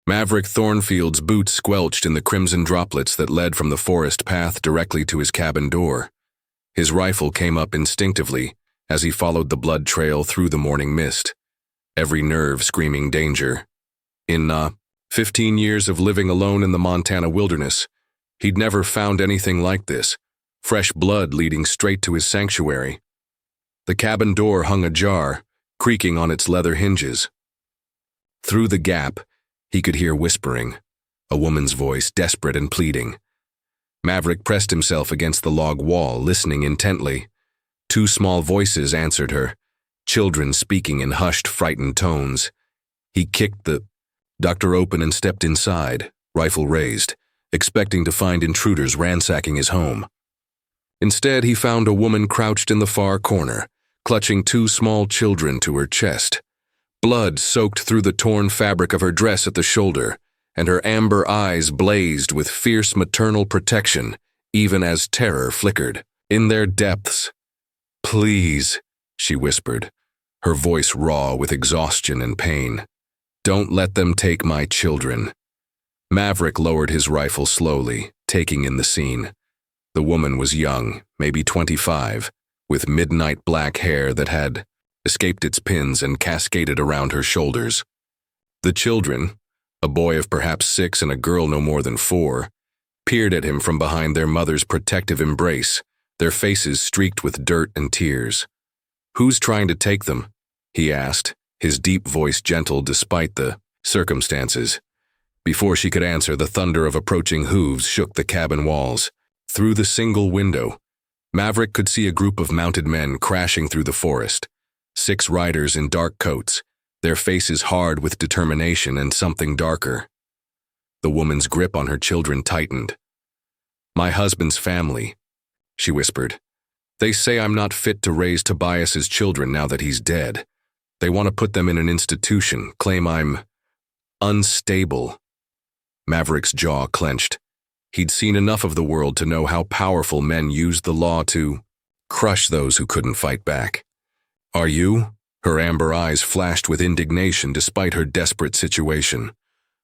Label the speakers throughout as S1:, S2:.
S1: Maverick Thornfield's boots squelched in the crimson droplets that led from the forest path directly to his cabin door. His rifle came up instinctively as he followed the blood trail through the morning mist, every nerve screaming danger. In 15 years of living alone in the Montana wilderness, he'd never found anything like this, fresh blood leading straight to his sanctuary. The cabin door hung ajar, creaking on its leather hinges. Through the gap, he could hear whispering, a woman's voice, desperate and pleading. Maverick pressed himself against the log wall, listening intently. Two small voices answered her, children speaking in hushed, frightened tones. He kicked the door open and stepped inside, rifle raised, expecting to find intruders ransacking his home. Instead, he found a woman crouched in the far corner, clutching two small children to her chest. Blood soaked through the torn fabric of her dress at the shoulder, and her amber eyes blazed with fierce maternal protection, even as terror flickered in their depths. "Please," she whispered, her voice raw with exhaustion and pain. "Don't let them take my children." Maverick lowered his rifle slowly, taking in the scene. The woman was young, maybe 25, with midnight black hair that had escaped its pins and cascaded around her shoulders. The children, a boy of perhaps 6 and a girl no more than 4, peered at him from behind their mother's protective embrace, their faces streaked with dirt and tears. "Who's trying to take them?" he asked, his deep voice gentle despite the circumstances. Before she could answer, the thunder of approaching hooves shook the cabin walls. Through the single window, Maverick could see a group of mounted men crashing through the forest. 6 riders in dark coats, their faces hard with determination and something darker. The woman's grip on her children tightened. "My husband's family," she whispered. "They say I'm not fit to raise Tobias's children now that he's dead. They want to put them in an institution, claim I'm unstable." Maverick's jaw clenched. He'd seen enough of the world to know how powerful men used the law to crush those who couldn't fight back. "Are you?" Her amber eyes flashed with indignation despite her desperate situation.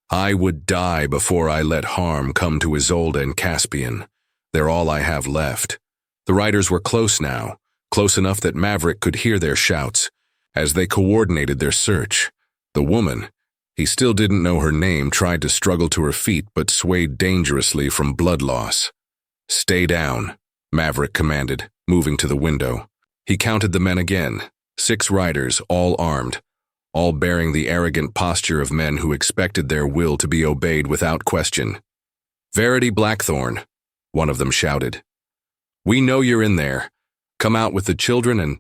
S1: "I would die before I let harm come to Isolde and Caspian. They're all I have left." The riders were close now, close enough that Maverick could hear their shouts as they coordinated their search. The woman, he still didn't know her name, tried to struggle to her feet but swayed dangerously from blood loss. "Stay down," Maverick commanded, moving to the window. He counted the men again, 6 riders, all armed, all bearing the arrogant posture of men who expected their will to be obeyed without question. "Verity Blackthorn," one of them shouted. "We know you're in there. Come out with the children and—"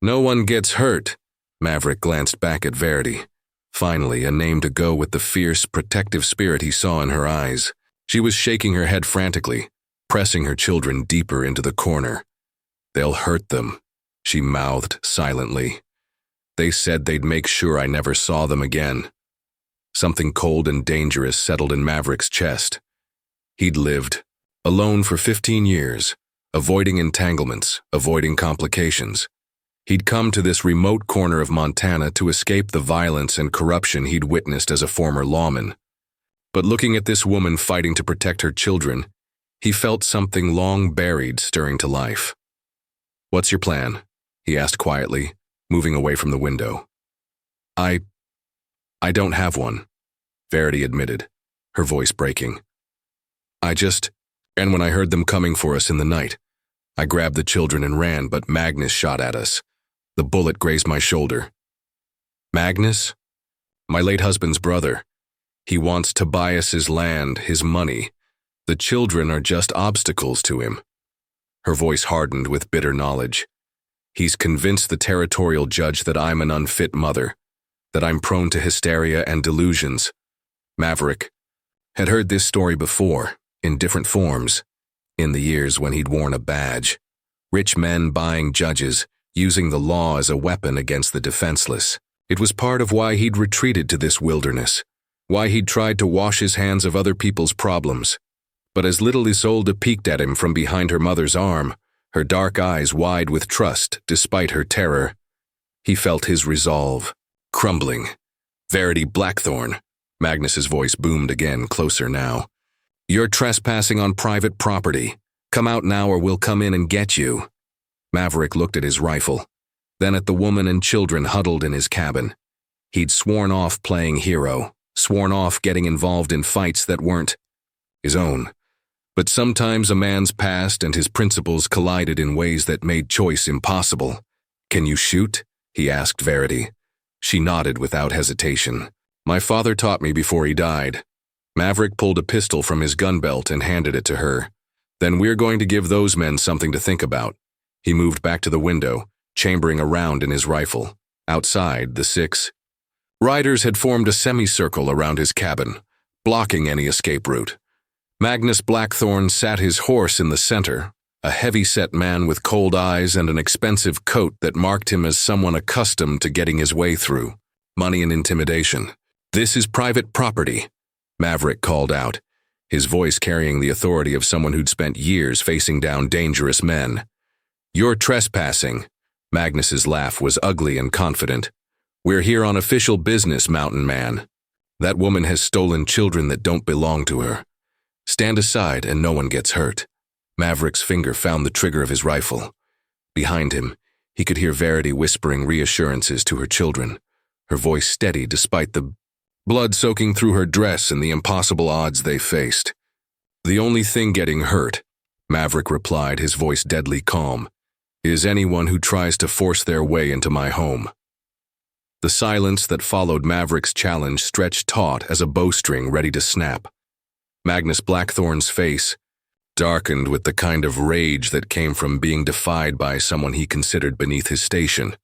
S1: "No one gets hurt." Maverick glanced back at Verity. Finally, a name to go with the fierce, protective spirit he saw in her eyes. She was shaking her head frantically, pressing her children deeper into the corner. "They'll hurt them," she mouthed silently. "They said they'd make sure I never saw them again." Something cold and dangerous settled in Maverick's chest. He'd lived alone for 15 years, avoiding entanglements, avoiding complications. He'd come to this remote corner of Montana to escape the violence and corruption he'd witnessed as a former lawman. But looking at this woman fighting to protect her children, he felt something long buried stirring to life. "What's your plan?" he asked quietly, moving away from the window. I don't have one," Verity admitted, her voice breaking. And when I heard them coming for us in the night, I grabbed the children and ran, but Magnus shot at us. The bullet grazed my shoulder." "Magnus?" "My late husband's brother. He wants Tobias's land, his money. The children are just obstacles to him." Her voice hardened with bitter knowledge. "He's convinced the territorial judge that I'm an unfit mother, that I'm prone to hysteria and delusions." Maverick had heard this story before, in different forms, in the years when he'd worn a badge. Rich men buying judges, using the law as a weapon against the defenseless. It was part of why he'd retreated to this wilderness, why he'd tried to wash his hands of other people's problems. But as little Isolde peeked at him from behind her mother's arm, her dark eyes wide with trust despite her terror, he felt his resolve crumbling. "Verity Blackthorn," Magnus's voice boomed again, closer now. "You're trespassing on private property. Come out now or we'll come in and get you." Maverick looked at his rifle, then at the woman and children huddled in his cabin. He'd sworn off playing hero, sworn off getting involved in fights that weren't his own. But sometimes a man's past and his principles collided in ways that made choice impossible. "Can you shoot?" he asked Verity. She nodded without hesitation. "My father taught me before he died." Maverick pulled a pistol from his gun belt and handed it to her. "Then we're going to give those men something to think about." He moved back to the window, chambering a round in his rifle. Outside, the 6 riders had formed a semicircle around his cabin, blocking any escape route. Magnus Blackthorne sat his horse in the center, a heavy-set man with cold eyes and an expensive coat that marked him as someone accustomed to getting his way through money and intimidation. "This is private property," Maverick called out, his voice carrying the authority of someone who'd spent years facing down dangerous men. "You're trespassing." Magnus's laugh was ugly and confident. "We're here on official business, Mountain Man. That woman has stolen children that don't belong to her. Stand aside and no one gets hurt." Maverick's finger found the trigger of his rifle. Behind him, he could hear Verity whispering reassurances to her children, her voice steady despite the blood soaking through her dress and the impossible odds they faced. "The only thing getting hurt," Maverick replied, his voice deadly calm, "is anyone who tries to force their way into my home." The silence that followed Maverick's challenge stretched taut as a bowstring ready to snap. Magnus Blackthorne's face darkened with the kind of rage that came from being defied by someone he considered beneath his station.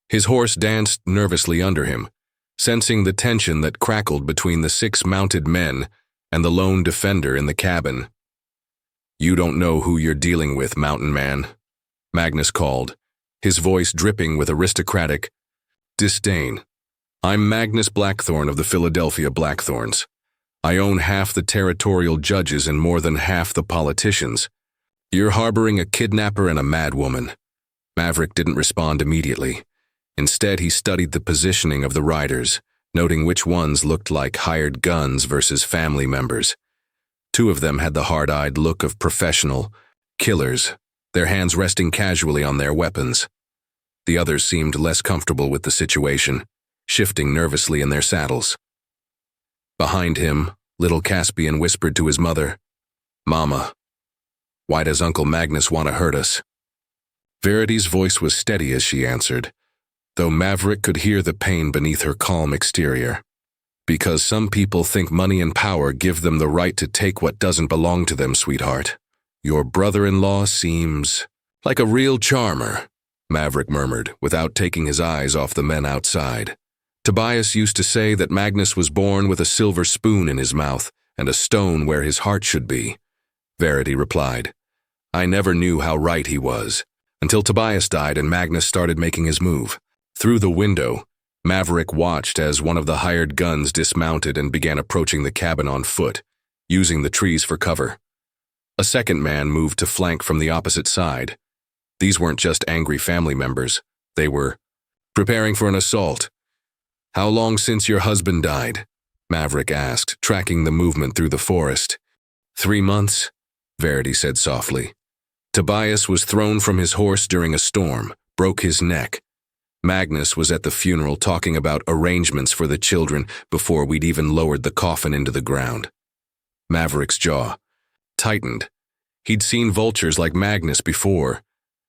S1: His horse danced nervously under him, sensing the tension that crackled between the 6 mounted men and the lone defender in the cabin. "You don't know who you're dealing with, Mountain Man," Magnus called, his voice dripping with aristocratic disdain. "I'm Magnus Blackthorne of the Philadelphia Blackthorns. I own half the territorial judges and more than half the politicians. You're harboring a kidnapper and a madwoman." Maverick didn't respond immediately. Instead, he studied the positioning of the riders, noting which ones looked like hired guns versus family members. 2 of them had the hard-eyed look of professional killers, their hands resting casually on their weapons. The others seemed less comfortable with the situation, shifting nervously in their saddles. Behind him, little Caspian whispered to his mother, "Mama, why does Uncle Magnus want to hurt us?" Verity's voice was steady as she answered, though Maverick could hear the pain beneath her calm exterior. "Because some people think money and power give them the right to take what doesn't belong to them, sweetheart. Your brother-in-law seems like a real charmer," Maverick murmured, without taking his eyes off the men outside. "Tobias used to say that Magnus was born with a silver spoon in his mouth and a stone where his heart should be," Verity replied. "I never knew how right he was, until Tobias died and Magnus started making his move." Through the window, Maverick watched as one of the hired guns dismounted and began approaching the cabin on foot, using the trees for cover. A second man moved to flank from the opposite side. These weren't just angry family members. They were preparing for an assault. "How long since your husband died?" Maverick asked, tracking the movement through the forest. 3 months, Verity said softly. "Tobias was thrown from his horse during a storm, broke his neck. Magnus was at the funeral talking about arrangements for the children before we'd even lowered the coffin into the ground." Maverick's jaw tightened. He'd seen vultures like Magnus before,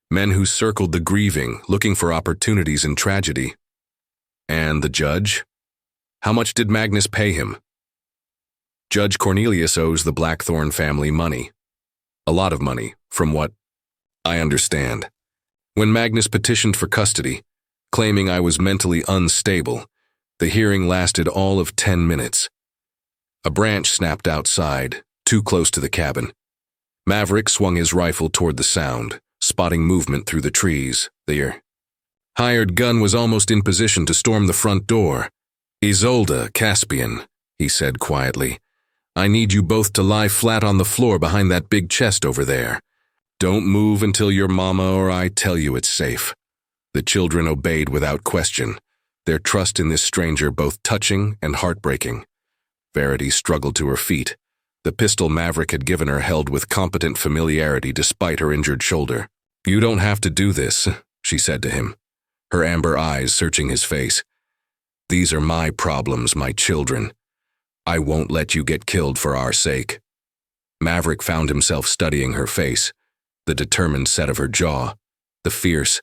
S1: men who circled the grieving, looking for opportunities in tragedy. And the judge? How much did Magnus pay him? Judge Cornelius owes the Blackthorne family money. A lot of money, from what I understand. When Magnus petitioned for custody, claiming I was mentally unstable, the hearing lasted all of 10 minutes. A branch snapped outside, too close to the cabin. Maverick swung his rifle toward the sound, spotting movement through the trees. The hired gun was almost in position to storm the front door. "Isolde, Caspian," he said quietly, "I need you both to lie flat on the floor behind that big chest over there. Don't move until your mama or I tell you it's safe." The children obeyed without question, their trust in this stranger both touching and heartbreaking. Verity struggled to her feet. The pistol Maverick had given her held with competent familiarity despite her injured shoulder. "You don't have to do this," she said to him, her amber eyes searching his face. "These are my problems, my children. I won't let you get killed for our sake." Maverick found himself studying her face, the determined set of her jaw, the fierce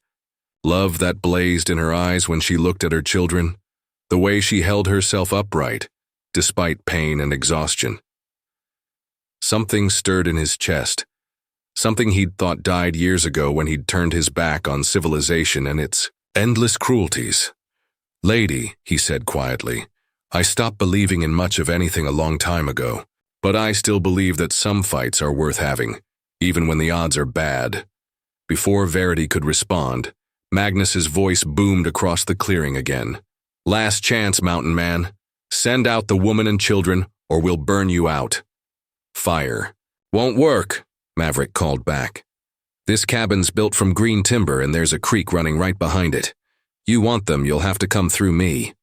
S1: love that blazed in her eyes when she looked at her children, the way she held herself upright, despite pain and exhaustion. Something stirred in his chest, something he'd thought died years ago when he'd turned his back on civilization and its endless cruelties. "Lady," he said quietly, "I stopped believing in much of anything a long time ago, but I still believe that some fights are worth having, even when the odds are bad." Before Verity could respond, Magnus's voice boomed across the clearing again. "Last chance, Mountain Man. Send out the woman and children, or we'll burn you out." "Fire." "Won't work," Maverick called back. "This cabin's built from green timber and there's a creek running right behind it. You want them, you'll have to come through me."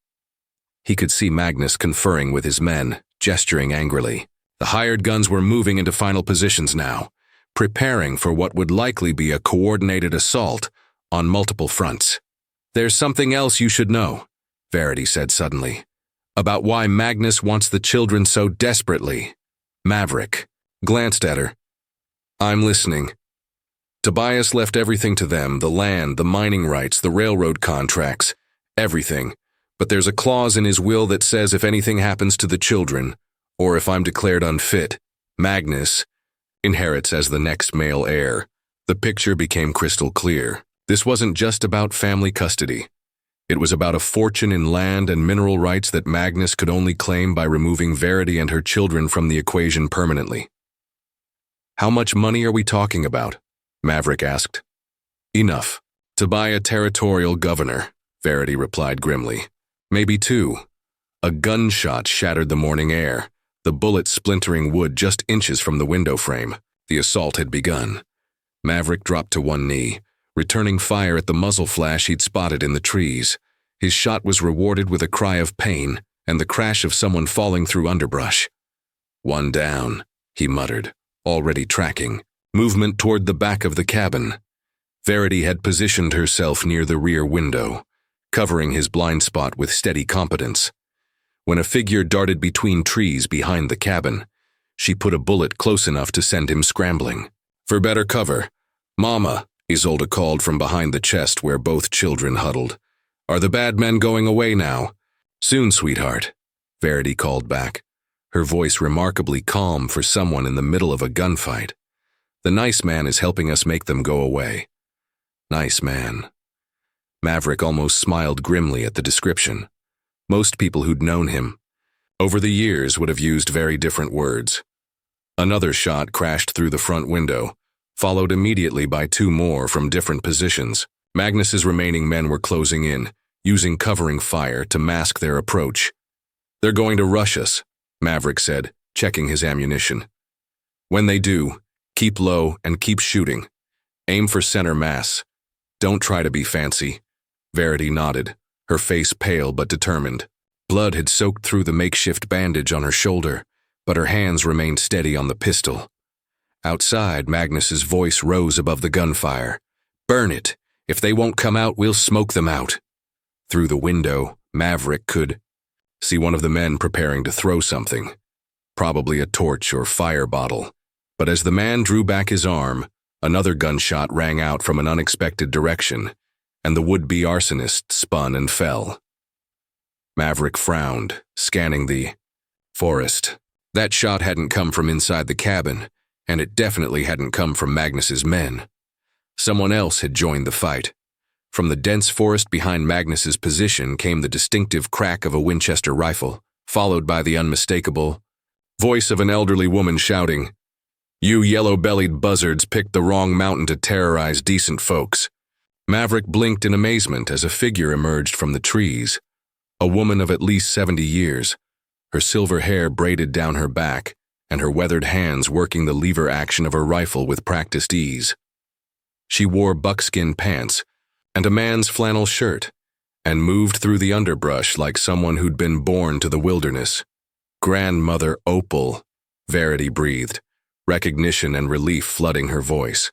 S1: He could see Magnus conferring with his men, gesturing angrily. The hired guns were moving into final positions now, preparing for what would likely be a coordinated assault on multiple fronts. "There's something else you should know," Verity said suddenly, "about why Magnus wants the children so desperately." Maverick glanced at her. "I'm listening." "Tobias left everything to them, the land, the mining rights, the railroad contracts, everything. But there's a clause in his will that says if anything happens to the children, or if I'm declared unfit, Magnus inherits as the next male heir." The picture became crystal clear. This wasn't just about family custody. It was about a fortune in land and mineral rights that Magnus could only claim by removing Verity and her children from the equation permanently. "How much money are we talking about?" Maverick asked. "Enough to buy a territorial governor," Verity replied grimly. "Maybe two." A gunshot shattered the morning air, the bullet splintering wood just inches from the window frame. The assault had begun. Maverick dropped to one knee, returning fire at the muzzle flash he'd spotted in the trees. His shot was rewarded with a cry of pain and the crash of someone falling through underbrush. "One down," he muttered, already tracking. Movement toward the back of the cabin. Verity had positioned herself near the rear window, covering his blind spot with steady competence. When a figure darted between trees behind the cabin, she put a bullet close enough to send him scrambling. "For better cover." "Mama," Isolde called from behind the chest where both children huddled. "Are the bad men going away now?" "Soon, sweetheart," Verity called back, her voice remarkably calm for someone in the middle of a gunfight. "The nice man is helping us make them go away." Nice man. Maverick almost smiled grimly at the description. Most people who'd known him over the years would have used very different words. Another shot crashed through the front window, followed immediately by two more from different positions. Magnus's remaining men were closing in, using covering fire to mask their approach. "They're going to rush us," Maverick said, checking his ammunition. "When they do, keep low and keep shooting. Aim for center mass. Don't try to be fancy." Verity nodded, her face pale but determined. Blood had soaked through the makeshift bandage on her shoulder, but her hands remained steady on the pistol. Outside, Magnus's voice rose above the gunfire. "Burn it! If they won't come out, we'll smoke them out." Through the window, Maverick could see one of the men preparing to throw something, probably a torch or fire bottle. But as the man drew back his arm, another gunshot rang out from an unexpected direction, and the would-be arsonist spun and fell. Maverick frowned, scanning the forest. That shot hadn't come from inside the cabin, and it definitely hadn't come from Magnus's men. Someone else had joined the fight. From the dense forest behind Magnus's position came the distinctive crack of a Winchester rifle, followed by the unmistakable voice of an elderly woman shouting, "You yellow-bellied buzzards picked the wrong mountain to terrorize decent folks." Maverick blinked in amazement as a figure emerged from the trees, a woman of at least 70 years, her silver hair braided down her back, and her weathered hands working the lever action of her rifle with practiced ease. She wore buckskin pants and a man's flannel shirt, and moved through the underbrush like someone who'd been born to the wilderness. Grandmother Opal, Verity breathed, recognition and relief flooding her voice.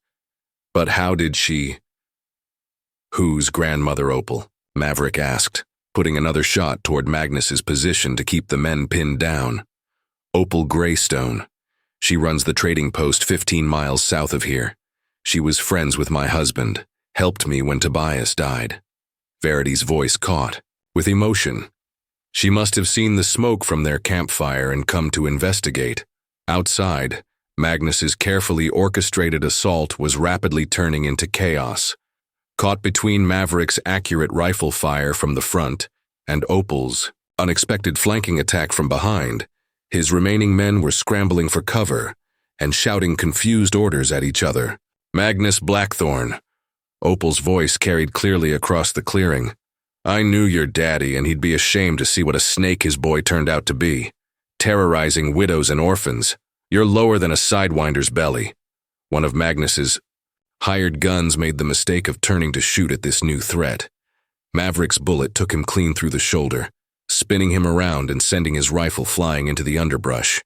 S1: But how did she— Who's Grandmother Opal? Maverick asked, putting another shot toward Magnus's position to keep the men pinned down. Opal Greystone. She runs the trading post 15 miles south of here. She was friends with my husband, helped me when Tobias died. Verity's voice caught, with emotion. She must have seen the smoke from their campfire and come to investigate. Outside, Magnus's carefully orchestrated assault was rapidly turning into chaos. Caught between Maverick's accurate rifle fire from the front and Opal's unexpected flanking attack from behind, his remaining men were scrambling for cover and shouting confused orders at each other. Magnus Blackthorn. Opal's voice carried clearly across the clearing. I knew your daddy, and he'd be ashamed to see what a snake his boy turned out to be. Terrorizing widows and orphans. You're lower than a sidewinder's belly. One of Magnus's hired guns made the mistake of turning to shoot at this new threat. Maverick's bullet took him clean through the shoulder, spinning him around and sending his rifle flying into the underbrush.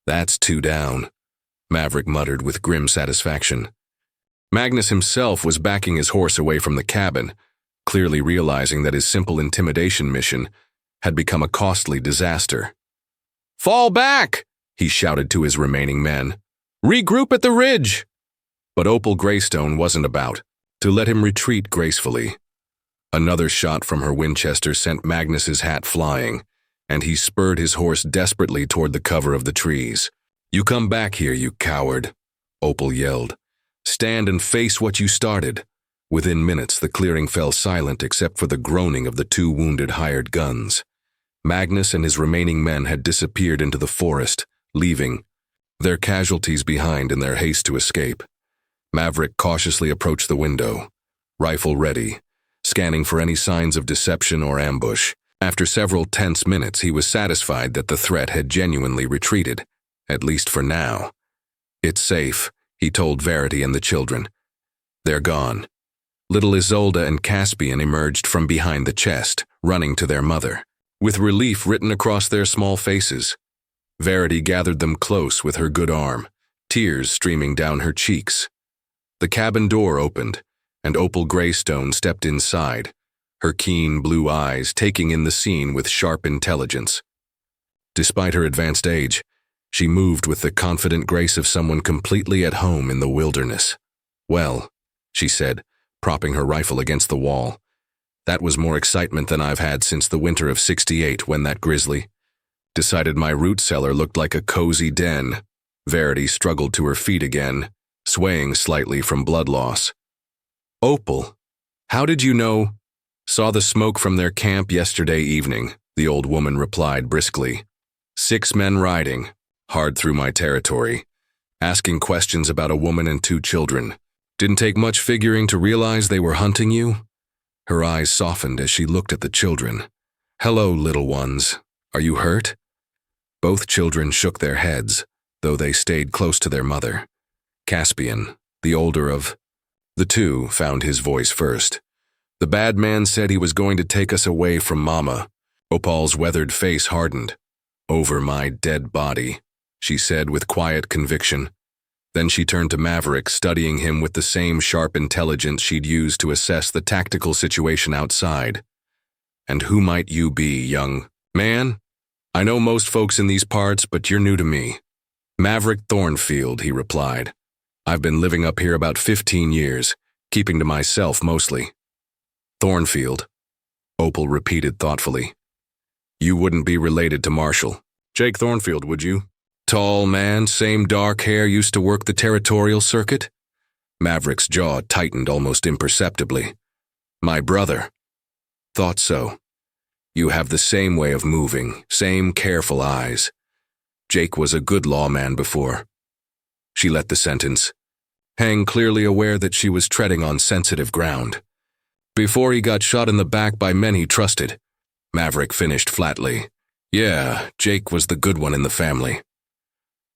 S1: That's 2 down, Maverick muttered with grim satisfaction. Magnus himself was backing his horse away from the cabin, clearly realizing that his simple intimidation mission had become a costly disaster. Fall back, he shouted to his remaining men. Regroup at the ridge. But Opal Greystone wasn't about to let him retreat gracefully. Another shot from her Winchester sent Magnus's hat flying, and he spurred his horse desperately toward the cover of the trees. You come back here, you coward, Opal yelled. Stand and face what you started. Within minutes, the clearing fell silent except for the groaning of the 2 wounded hired guns. Magnus and his remaining men had disappeared into the forest, leaving their casualties behind in their haste to escape. Maverick cautiously approached the window, rifle ready, scanning for any signs of deception or ambush. After several tense minutes, he was satisfied that the threat had genuinely retreated, at least for now. It's safe, he told Verity and the children. They're gone. Little Isolde and Caspian emerged from behind the chest, running to their mother, with relief written across their small faces. Verity gathered them close with her good arm, tears streaming down her cheeks. The cabin door opened, and Opal Greystone stepped inside, her keen blue eyes taking in the scene with sharp intelligence. Despite her advanced age, she moved with the confident grace of someone completely at home in the wilderness. Well, she said, propping her rifle against the wall. That was more excitement than I've had since the winter of '68 when that grizzly decided my root cellar looked like a cozy den. Verity struggled to her feet again, swaying slightly from blood loss. Opal, how did you know? Saw the smoke from their camp yesterday evening, the old woman replied briskly. 6 men riding, hard through my territory, asking questions about a woman and 2 children. Didn't take much figuring to realize they were hunting you? Her eyes softened as she looked at the children. Hello, little ones. Are you hurt? Both children shook their heads, though they stayed close to their mother. Caspian, the older of the 2, found his voice first. The bad man said he was going to take us away from Mama. Opal's weathered face hardened. Over my dead body, she said with quiet conviction. Then she turned to Maverick, studying him with the same sharp intelligence she'd used to assess the tactical situation outside. And who might you be, young man? I know most folks in these parts, but you're new to me. Maverick Thornfield, he replied. I've been living up here about 15 years, keeping to myself mostly. Thornfield, Opal repeated thoughtfully. You wouldn't be related to Marshall. Jake Thornfield, would you? Tall man, same dark hair, used to work the territorial circuit? Maverick's jaw tightened almost imperceptibly. My brother. Thought so. You have the same way of moving, same careful eyes. Jake was a good lawman before. She let the sentence hang, clearly aware that she was treading on sensitive ground. Before he got shot in the back by men he trusted, Maverick finished flatly. Yeah, Jake was the good one in the family.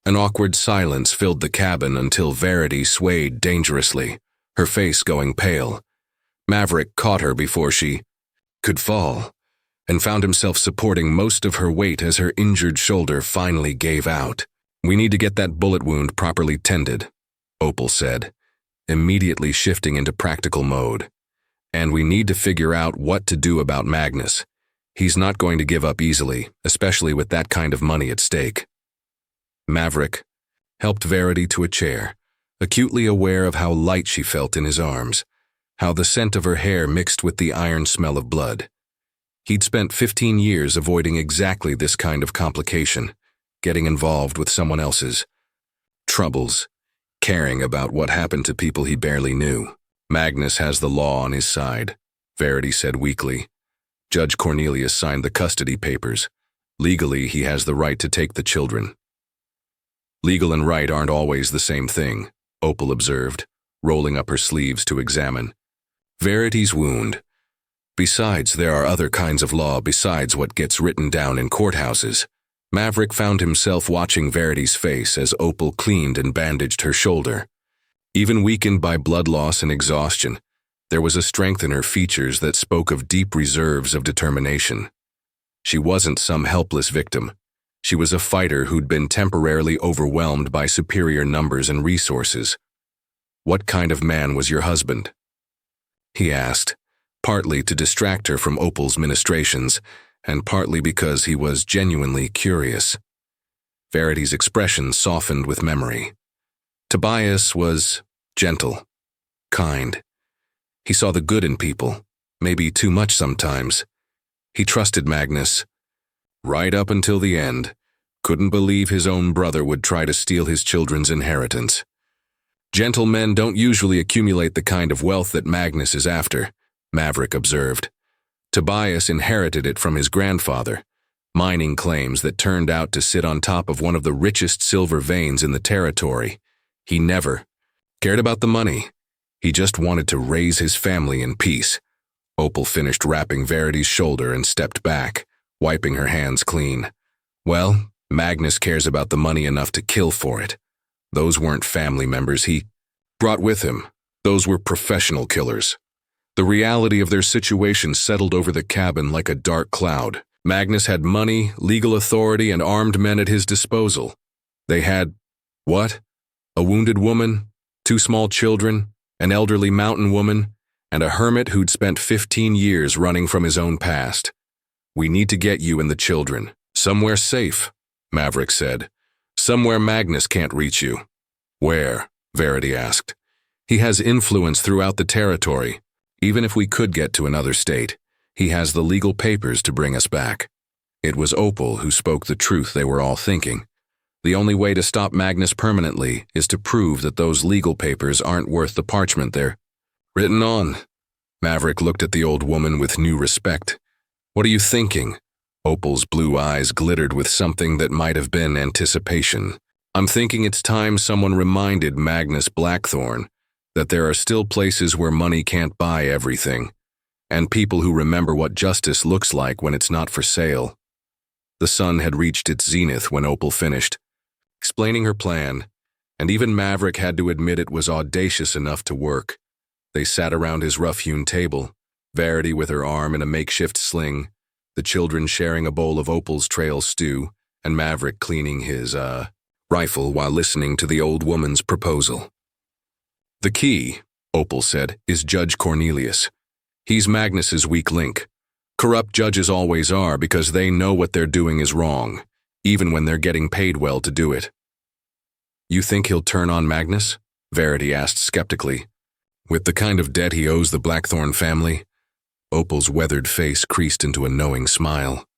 S1: An awkward silence filled the cabin until Verity swayed dangerously, her face going pale. Maverick caught her before she could fall, and found himself supporting most of her weight as her injured shoulder finally gave out. "We need to get that bullet wound properly tended," Opal said, immediately shifting into practical mode. "And we need to figure out what to do about Magnus. He's not going to give up easily, especially with that kind of money at stake." Maverick helped Verity to a chair, acutely aware of how light she felt in his arms, how the scent of her hair mixed with the iron smell of blood. He'd spent 15 years avoiding exactly this kind of complication, getting involved with someone else's troubles, caring about what happened to people he barely knew. "Magnus has the law on his side," Verity said weakly. "Judge Cornelius signed the custody papers. Legally, he has the right to take the children." "Legal and right aren't always the same thing," Opal observed, rolling up her sleeves to examine Verity's wound. "Besides, there are other kinds of law besides what gets written down in courthouses." Maverick found himself watching Verity's face as Opal cleaned and bandaged her shoulder. Even weakened by blood loss and exhaustion, there was a strength in her features that spoke of deep reserves of determination. She wasn't some helpless victim. She was a fighter who'd been temporarily overwhelmed by superior numbers and resources. "What kind of man was your husband?" he asked, partly to distract her from Opal's ministrations, and partly because he was genuinely curious. Verity's expression softened with memory. Tobias was gentle, kind. He saw the good in people, maybe too much sometimes. He trusted Magnus right up until the end. Couldn't believe his own brother would try to steal his children's inheritance. "Gentle men don't usually accumulate the kind of wealth that Magnus is after," Maverick observed. "Tobias inherited it from his grandfather, mining claims that turned out to sit on top of one of the richest silver veins in the territory. He never cared about the money. He just wanted to raise his family in peace." Opal finished wrapping Verity's shoulder and stepped back, wiping her hands clean. "Well, Magnus cares about the money enough to kill for it. Those weren't family members he brought with him. Those were professional killers." The reality of their situation settled over the cabin like a dark cloud. Magnus had money, legal authority, and armed men at his disposal. They had, what? A wounded woman, 2 small children, an elderly mountain woman, and a hermit who'd spent 15 years running from his own past. "We need to get you and the children somewhere safe," Maverick said. "Somewhere Magnus can't reach you." "Where?" Verity asked. "He has influence throughout the territory. Even if we could get to another state, he has the legal papers to bring us back." It was Opal who spoke the truth they were all thinking. The only way to stop Magnus permanently is to prove that those legal papers aren't worth the parchment they're written on. Maverick looked at the old woman with new respect. "What are you thinking?" Opal's blue eyes glittered with something that might have been anticipation. "I'm thinking it's time someone reminded Magnus Blackthorne that there are still places where money can't buy everything, and people who remember what justice looks like when it's not for sale." The sun had reached its zenith when Opal finished explaining her plan, and even Maverick had to admit it was audacious enough to work. They sat around his rough-hewn table, Verity with her arm in a makeshift sling, the children sharing a bowl of Opal's trail stew, and Maverick cleaning his, rifle while listening to the old woman's proposal. "The key," Opal said, "is Judge Cornelius. He's Magnus's weak link. Corrupt judges always are because they know what they're doing is wrong, even when they're getting paid well to do it." "You think he'll turn on Magnus?" Verity asked skeptically. "With the kind of debt he owes the Blackthorne family?" Opal's weathered face creased into a knowing smile.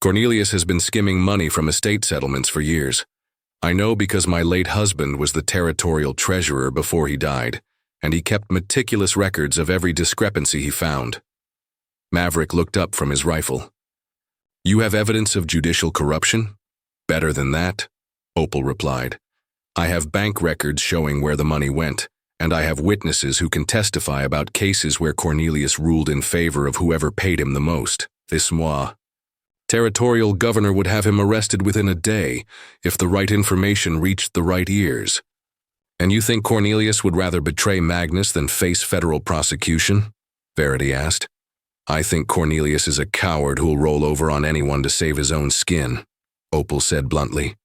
S1: "Cornelius has been skimming money from estate settlements for years. I know because my late husband was the territorial treasurer before he died, and he kept meticulous records of every discrepancy he found." Maverick looked up from his rifle. "You have evidence of judicial corruption?" "Better than that," Opal replied. "I have bank records showing where the money went, and I have witnesses who can testify about cases where Cornelius ruled in favor of whoever paid him the most. This territorial governor would have him arrested within a day if the right information reached the right ears." "And you think Cornelius would rather betray Magnus than face federal prosecution?" Verity asked. I think Cornelius is a coward who'll roll over on anyone to save his own skin, Opal said bluntly.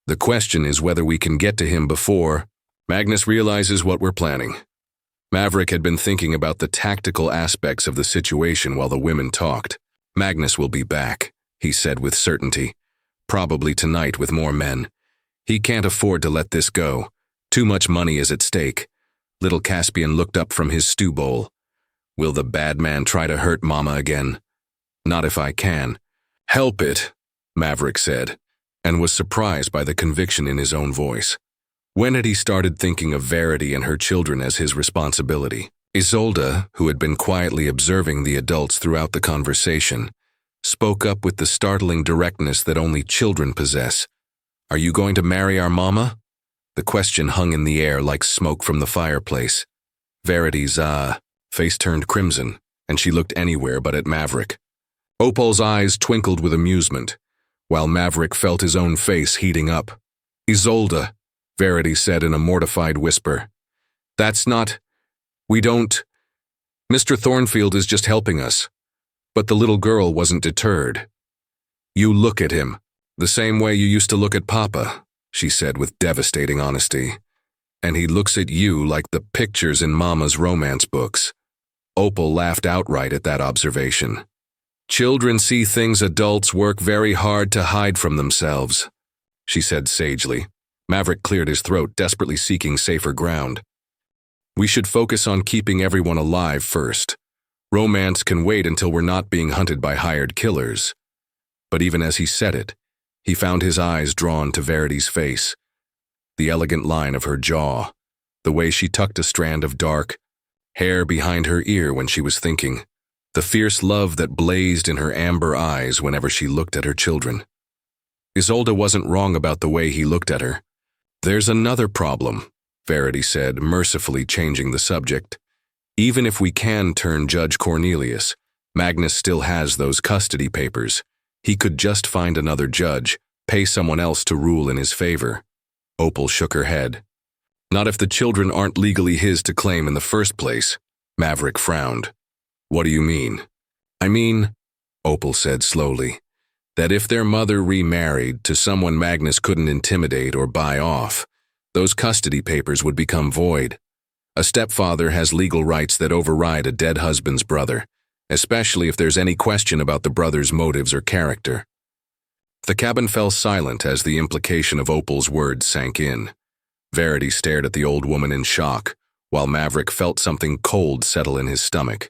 S1: The question is whether we can get to him before Magnus realizes what we're planning. Maverick had been thinking about the tactical aspects of the situation while the women talked. Magnus will be back, he said with certainty. Probably tonight with more men. He can't afford to let this go. Too much money is at stake. Little Caspian looked up from his stew bowl. Will the bad man try to hurt Mama again? Not if I can. Help it, Maverick said, and was surprised by the conviction in his own voice. When had he started thinking of Verity and her children as his responsibility? Isolde, who had been quietly observing the adults throughout the conversation, spoke up with the startling directness that only children possess. Are you going to marry our Mama? The question hung in the air like smoke from the fireplace. Verity's face turned crimson, and she looked anywhere but at Maverick. Opal's eyes twinkled with amusement, while Maverick felt his own face heating up. Isolde, Verity said in a mortified whisper. That's not... We don't... Mr. Thornfield is just helping us. But the little girl wasn't deterred. You look at him, the same way you used to look at Papa, she said with devastating honesty. And he looks at you like the pictures in Mama's romance books. Opal laughed outright at that observation. Children see things adults work very hard to hide from themselves, she said sagely. Maverick cleared his throat, desperately seeking safer ground. We should focus on keeping everyone alive first. Romance can wait until we're not being hunted by hired killers. But even as he said it, he found his eyes drawn to Verity's face. The elegant line of her jaw, the way she tucked a strand of dark hair behind her ear when she was thinking, the fierce love that blazed in her amber eyes whenever she looked at her children. Isolde wasn't wrong about the way he looked at her. There's another problem, Verity said, mercifully changing the subject. Even if we can turn Judge Cornelius, Magnus still has those custody papers. He could just find another judge, pay someone else to rule in his favor. Opal shook her head. Not if the children aren't legally his to claim in the first place. Maverick frowned. What do you mean? I mean, Opal said slowly, that if their mother remarried to someone Magnus couldn't intimidate or buy off, those custody papers would become void. A stepfather has legal rights that override a dead husband's brother, especially if there's any question about the brother's motives or character. The cabin fell silent as the implication of Opal's words sank in. Verity stared at the old woman in shock, while Maverick felt something cold settle in his stomach.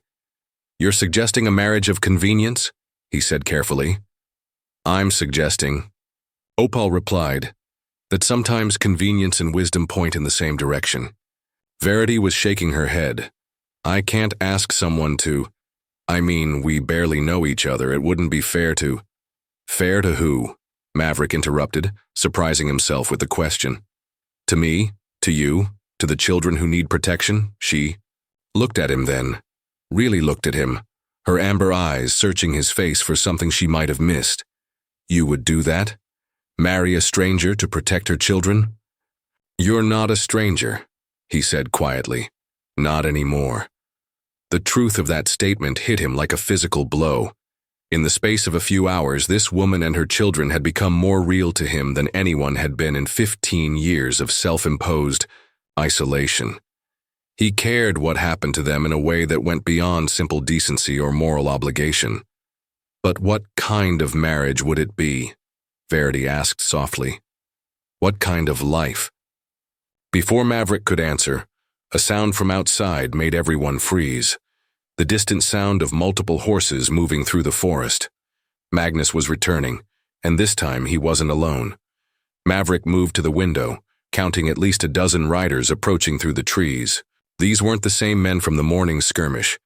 S1: You're suggesting a marriage of convenience? He said carefully. I'm suggesting, Opal replied, that sometimes convenience and wisdom point in the same direction. Verity was shaking her head. I can't ask someone to... I mean, we barely know each other. It wouldn't be fair to... Fair to who? Maverick interrupted, surprising himself with the question. To me? To you? To the children who need protection? She looked at him then. Really looked at him, her amber eyes searching his face for something she might have missed. You would do that? Marry a stranger to protect her children? You're not a stranger, he said quietly. Not anymore. The truth of that statement hit him like a physical blow. In the space of a few hours, this woman and her children had become more real to him than anyone had been in 15 years of self-imposed isolation. He cared what happened to them in a way that went beyond simple decency or moral obligation. But what kind of marriage would it be? Verity asked softly. What kind of life? Before Maverick could answer, a sound from outside made everyone freeze. The distant sound of multiple horses moving through the forest. Magnus was returning, and this time he wasn't alone. Maverick moved to the window, counting at least a dozen riders approaching through the trees. These weren't the same men from the morning skirmish.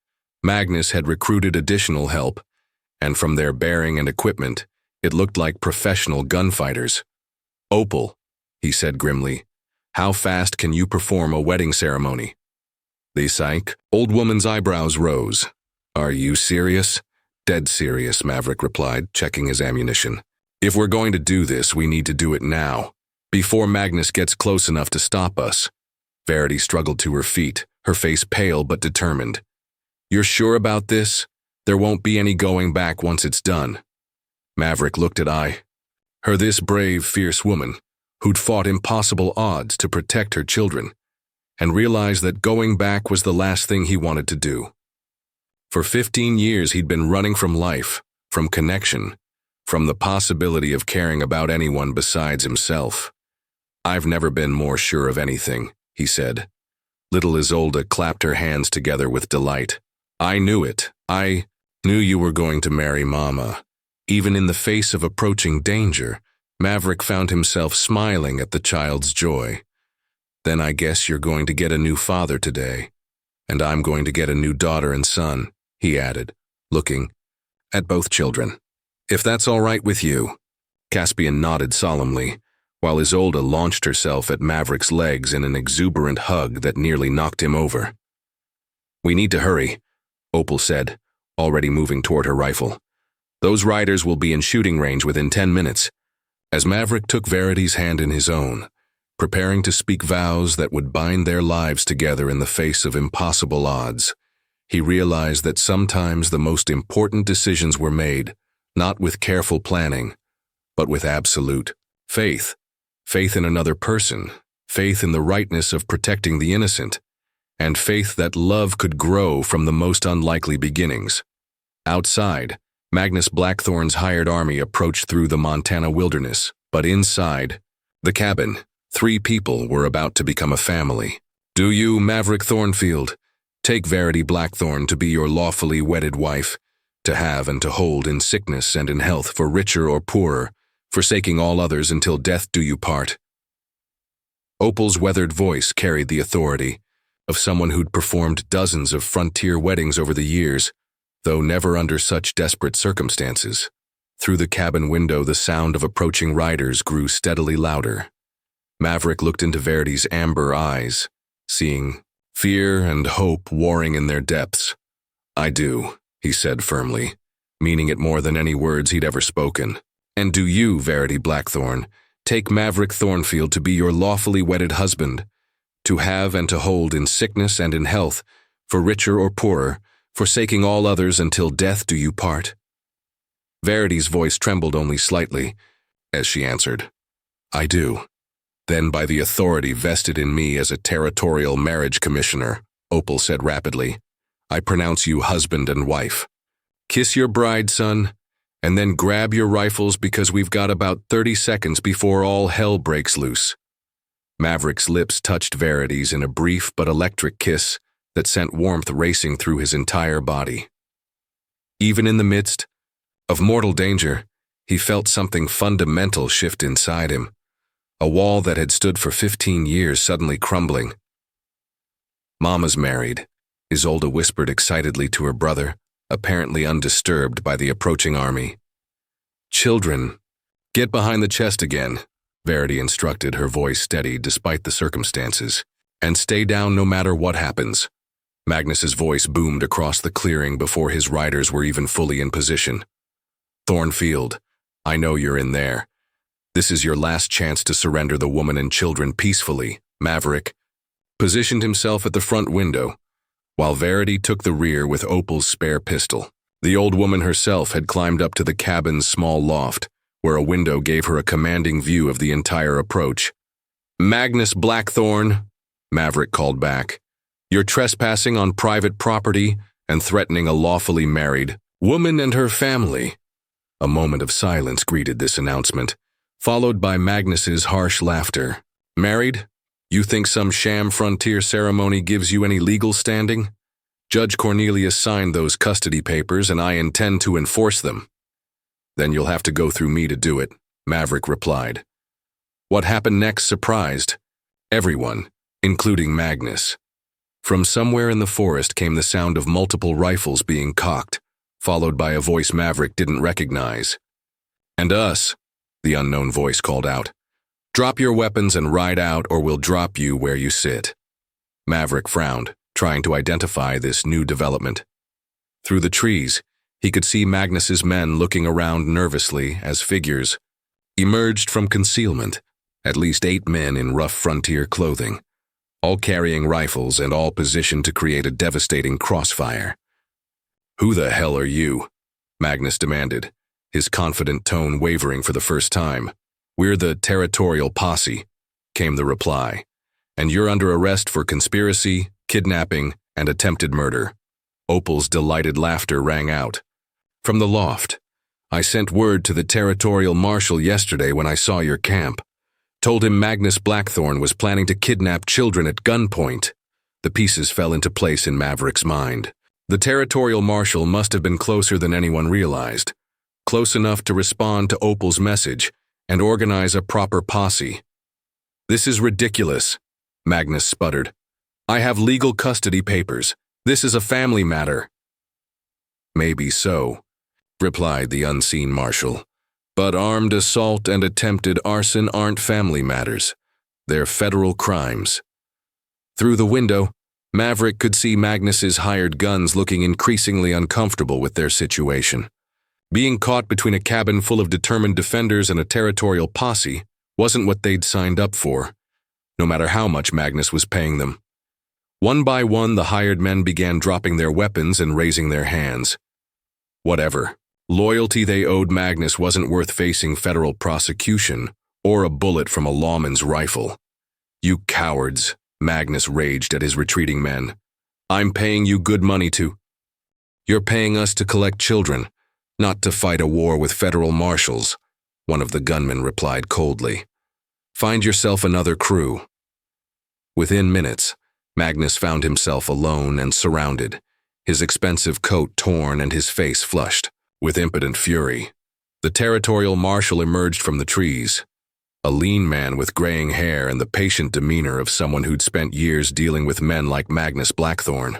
S1: Magnus had recruited additional help, and from their bearing and equipment, it looked like professional gunfighters. Opal, he said grimly, how fast can you perform a wedding ceremony? The psych, old woman's eyebrows rose. Are you serious? Dead serious, Maverick replied, checking his ammunition. If we're going to do this, we need to do it now, before Magnus gets close enough to stop us. Verity struggled to her feet, her face pale but determined. You're sure about this? There won't be any going back once it's done. Maverick looked at her, this brave, fierce woman, who'd fought impossible odds to protect her children, and realized that going back was the last thing he wanted to do. For 15 years he'd been running from life, from connection, from the possibility of caring about anyone besides himself. "I've never been more sure of anything," he said. Little Isolde clapped her hands together with delight. "I knew it. I knew you were going to marry Mama." Even in the face of approaching danger, Maverick found himself smiling at the child's joy. "Then I guess you're going to get a new father today, and I'm going to get a new daughter and son," he added, looking at both children. "If that's all right with you." Caspian nodded solemnly, while Isolde launched herself at Maverick's legs in an exuberant hug that nearly knocked him over. "We need to hurry," Opal said, already moving toward her rifle. "Those riders will be in shooting range within 10 minutes. As Maverick took Verity's hand in his own, preparing to speak vows that would bind their lives together in the face of impossible odds, he realized that sometimes the most important decisions were made, not with careful planning, but with absolute faith. Faith in another person, faith in the rightness of protecting the innocent, and faith that love could grow from the most unlikely beginnings. Outside, Magnus Blackthorn's hired army approached through the Montana wilderness, but inside the cabin, 3 people were about to become a family. "Do you, Maverick Thornfield, take Verity Blackthorn to be your lawfully wedded wife, to have and to hold in sickness and in health, for richer or poorer, forsaking all others until death do you part?" Opal's weathered voice carried the authority of someone who'd performed dozens of frontier weddings over the years, though never under such desperate circumstances. Through the cabin window, the sound of approaching riders grew steadily louder. Maverick looked into Verity's amber eyes, seeing fear and hope warring in their depths. "I do," he said firmly, meaning it more than any words he'd ever spoken. "And do you, Verity Blackthorn, take Maverick Thornfield to be your lawfully wedded husband, to have and to hold in sickness and in health, for richer or poorer, forsaking all others until death do you part?" Verity's voice trembled only slightly as she answered, "I do." "Then by the authority vested in me as a territorial marriage commissioner," Opal said rapidly, "I pronounce you husband and wife. Kiss your bride, son, and then grab your rifles because we've got about 30 seconds before all hell breaks loose." Maverick's lips touched Verity's in a brief but electric kiss that sent warmth racing through his entire body. Even in the midst of mortal danger, he felt something fundamental shift inside him, a wall that had stood for 15 years suddenly crumbling. "Mama's married," Isolde whispered excitedly to her brother, apparently undisturbed by the approaching army. "Children, get behind the chest again," Verity instructed, her voice steady despite the circumstances, "and stay down no matter what happens." Magnus's voice boomed across the clearing before his riders were even fully in position. "Thornfield, I know you're in there. This is your last chance to surrender the woman and children peacefully." Maverick positioned himself at the front window, while Verity took the rear with Opal's spare pistol. The old woman herself had climbed up to the cabin's small loft, where a window gave her a commanding view of the entire approach. "Magnus Blackthorn," Maverick called back, "you're trespassing on private property and threatening a lawfully married woman and her family." A moment of silence greeted this announcement, followed by Magnus's harsh laughter. "Married? You think some sham frontier ceremony gives you any legal standing? Judge Cornelius signed those custody papers and I intend to enforce them." "Then you'll have to go through me to do it," Maverick replied. What happened next surprised everyone, including Magnus. From somewhere in the forest came the sound of multiple rifles being cocked, followed by a voice Maverick didn't recognize. "And us," the unknown voice called out. "Drop your weapons and ride out or we'll drop you where you sit." Maverick frowned, trying to identify this new development. Through the trees, he could see Magnus's men looking around nervously as figures emerged from concealment, at least 8 men in rough frontier clothing, all carrying rifles and all positioned to create a devastating crossfire. Who the hell are you? Magnus demanded, his confident tone wavering for the first time. We're the territorial posse, came the reply, and you're under arrest for conspiracy, kidnapping, and attempted murder. Opal's delighted laughter rang out. From the loft. I sent word to the territorial marshal yesterday when I saw your camp. Told him Magnus Blackthorne was planning to kidnap children at gunpoint. The pieces fell into place in Maverick's mind. The territorial marshal must have been closer than anyone realized. Close enough to respond to Opal's message and organize a proper posse. This is ridiculous, Magnus sputtered. I have legal custody papers. This is a family matter. Maybe so, replied the unseen marshal. But armed assault and attempted arson aren't family matters. They're federal crimes. Through the window, Maverick could see Magnus's hired guns looking increasingly uncomfortable with their situation. Being caught between a cabin full of determined defenders and a territorial posse wasn't what they'd signed up for, no matter how much Magnus was paying them. One by one, the hired men began dropping their weapons and raising their hands. Whatever. Loyalty they owed Magnus wasn't worth facing federal prosecution or a bullet from a lawman's rifle. You cowards, Magnus raged at his retreating men. I'm paying you good money to. You're paying us to collect children, not to fight a war with federal marshals, one of the gunmen replied coldly. Find yourself another crew. Within minutes, Magnus found himself alone and surrounded, his expensive coat torn and his face flushed. With impotent fury, the territorial marshal emerged from the trees, a lean man with graying hair and the patient demeanor of someone who'd spent years dealing with men like Magnus Blackthorne.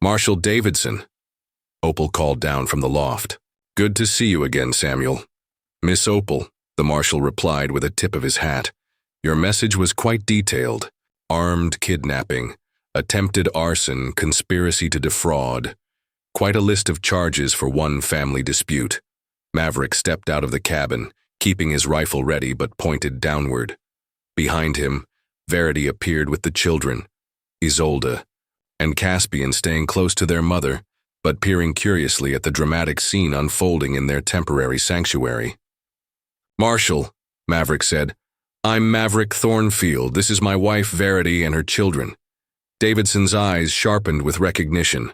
S1: Marshal Davidson, Opal called down from the loft. Good to see you again, Samuel. Miss Opal, the marshal replied with a tip of his hat. Your message was quite detailed. Armed kidnapping, attempted arson, conspiracy to defraud. Quite a list of charges for one family dispute. Maverick stepped out of the cabin, keeping his rifle ready but pointed downward. Behind him, Verity appeared with the children, Isolde and Caspian staying close to their mother, but peering curiously at the dramatic scene unfolding in their temporary sanctuary. Marshal, Maverick said, I'm Maverick Thornfield. This is my wife Verity and her children. Davidson's eyes sharpened with recognition.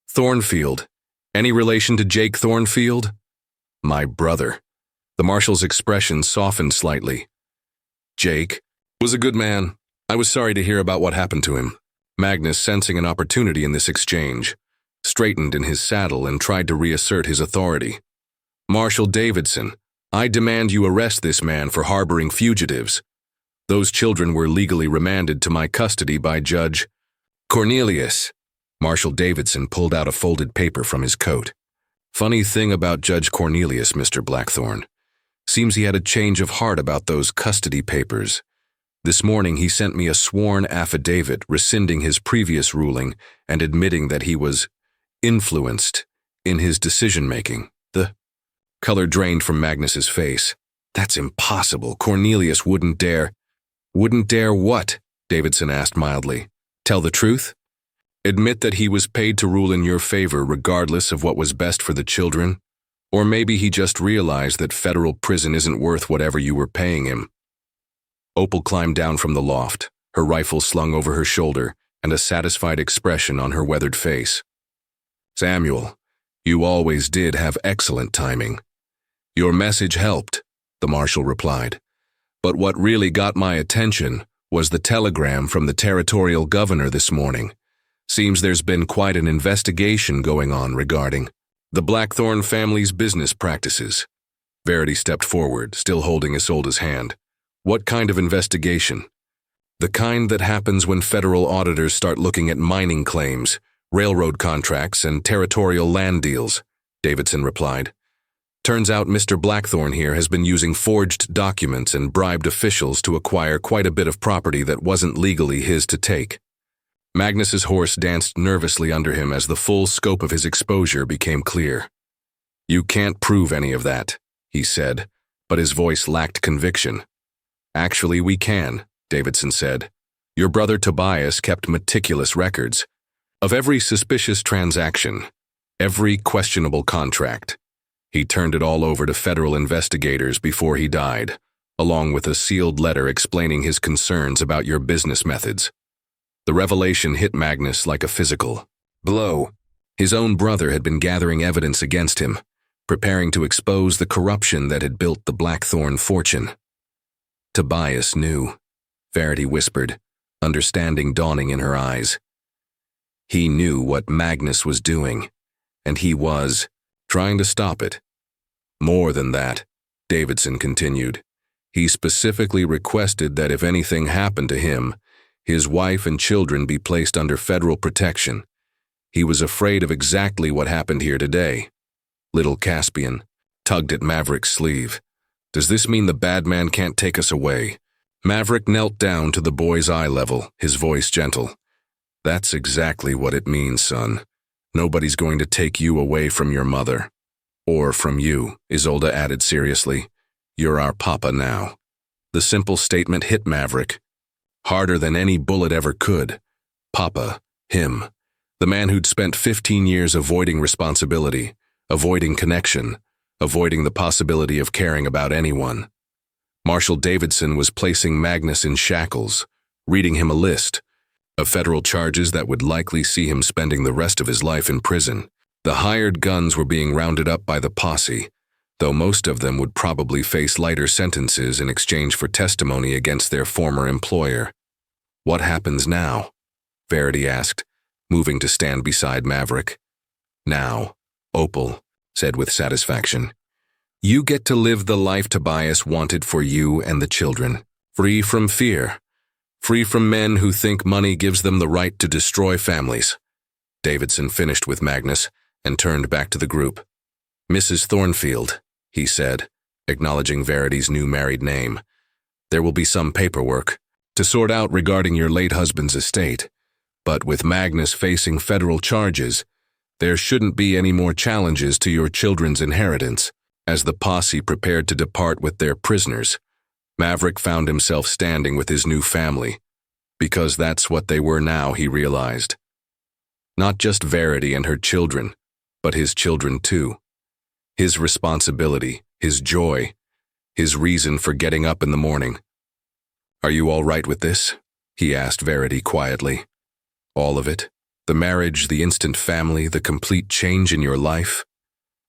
S1: Thornfield. Any relation to Jake Thornfield? My brother. The marshal's expression softened slightly. Jake was a good man. I was sorry to hear about what happened to him. Magnus, sensing an opportunity in this exchange, straightened in his saddle and tried to reassert his authority. Marshal Davidson, I demand you arrest this man for harboring fugitives. Those children were legally remanded to my custody by Judge Cornelius. Marshal Davidson pulled out a folded paper from his coat. Funny thing about Judge Cornelius, Mr. Blackthorne. Seems he had a change of heart about those custody papers. This morning he sent me a sworn affidavit rescinding his previous ruling and admitting that he was influenced in his decision-making. The color drained from Magnus's face. That's impossible. Cornelius wouldn't dare. Wouldn't dare what? Davidson asked mildly. Tell the truth? Admit that he was paid to rule in your favor regardless of what was best for the children? Or maybe he just realized that federal prison isn't worth whatever you were paying him. Opal climbed down from the loft, her rifle slung over her shoulder and a satisfied expression on her weathered face. Samuel, you always did have excellent timing. Your message helped, the marshal replied. But what really got my attention was the telegram from the territorial governor this morning. Seems there's been quite an investigation going on regarding the Blackthorne family's business practices. Verity stepped forward, still holding Isolde's hand. What kind of investigation? The kind that happens when federal auditors start looking at mining claims, railroad contracts, and territorial land deals, Davidson replied. Turns out Mr. Blackthorne here has been using forged documents and bribed officials to acquire quite a bit of property that wasn't legally his to take. Magnus's horse danced nervously under him as the full scope of his exposure became clear. You can't prove any of that, he said, but his voice lacked conviction. Actually, we can, Davidson said. Your brother Tobias kept meticulous records of every suspicious transaction. every questionable contract. He turned it all over to federal investigators before he died, along with a sealed letter explaining his concerns about your business methods. The revelation hit Magnus like a physical blow. His own brother had been gathering evidence against him, preparing to expose the corruption that had built the Blackthorn fortune. Tobias knew, Verity whispered, understanding dawning in her eyes. He knew what Magnus was doing, and he was trying to stop it. More than that, Davidson continued. He specifically requested that if anything happened to him, his wife and children be placed under federal protection. He was afraid of exactly what happened here today. Little Caspian tugged at Maverick's sleeve. Does this mean the bad man can't take us away? Maverick knelt down to the boy's eye level, his voice gentle. That's exactly what it means, son. Nobody's going to take you away from your mother. Or from you, Isolde added seriously. You're our papa now. The simple statement hit Maverick. Harder than any bullet ever could. Papa, him. The man who'd spent 15 years avoiding responsibility, avoiding connection, avoiding the possibility of caring about anyone. Marshal Davidson was placing Magnus in shackles, reading him a list of federal charges that would likely see him spending the rest of his life in prison. The hired guns were being rounded up by the posse, though most of them would probably face lighter sentences in exchange for testimony against their former employer. What happens now? Verity asked, moving to stand beside Maverick. Now, Opal said with satisfaction. You get to live the life Tobias wanted for you and the children, free from fear, free from men who think money gives them the right to destroy families. Davidson finished with Magnus and turned back to the group. Mrs. Thornfield, he said, acknowledging Verity's new married name. There will be some paperwork to sort out regarding your late husband's estate, but with Magnus facing federal charges, there shouldn't be any more challenges to your children's inheritance. As the posse prepared to depart with their prisoners, Maverick found himself standing with his new family, because that's what they were now, he realized. Not just Verity and her children, but his children too. His responsibility, his joy, his reason for getting up in the morning. Are you all right with this? He asked Verity quietly. All of it? The marriage, the instant family, the complete change in your life?